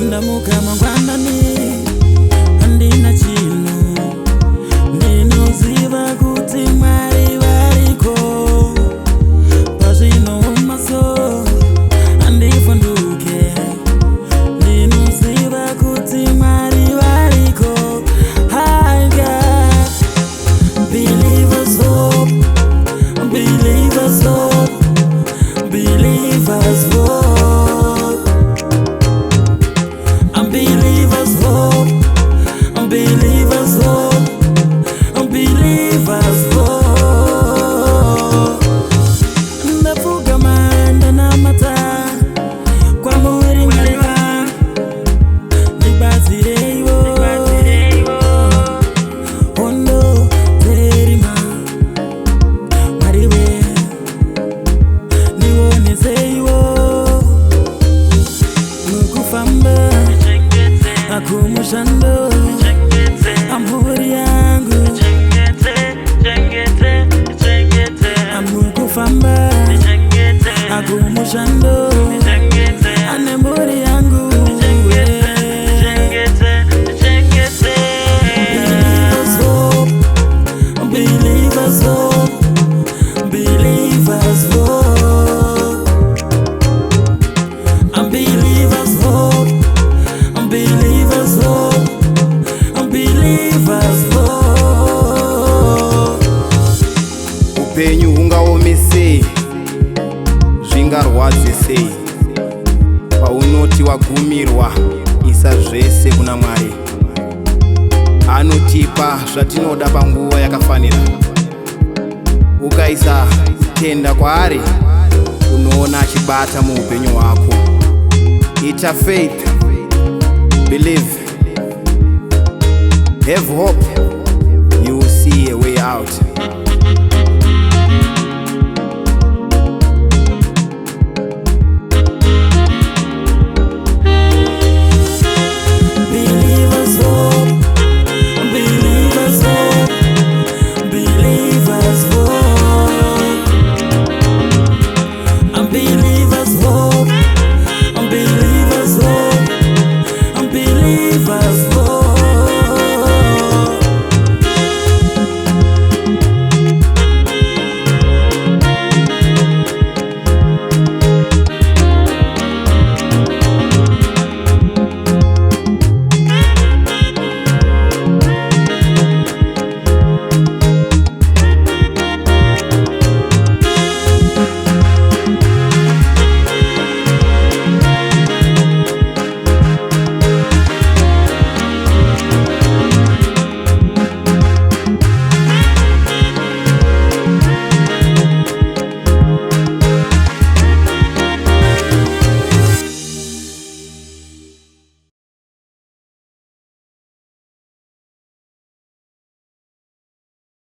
Ndamuka mangwanani andina chino ndinoziva kuti Mwari variko pazvino maso andivhunduke ndinoziva kuti Mwari variko. I got believers hope, believers hope, believers hope. Unbelievers hope, unbelievers hope, unbelievers hope. Ndavuga manda namata kwa muri ngariwa nibazireyo ondo terima mariwe niwonezeyo nukufamba akumushando amuri yangu amukufamba akumushando anemburi yangu. Believers hope, believers hope, unbelievers hope, unbelievers hope, unbelievers hope. Upenyu hungaomese zvingarwadze sei paunoti wagumirwa isa zvese kuna Mwari. Anotipa zvatinoda panguva yakafanira. Ukaisa tenda kwaari unoona achibata muupenyu hwako. Ita faith, believe, have hope, you will see a way out.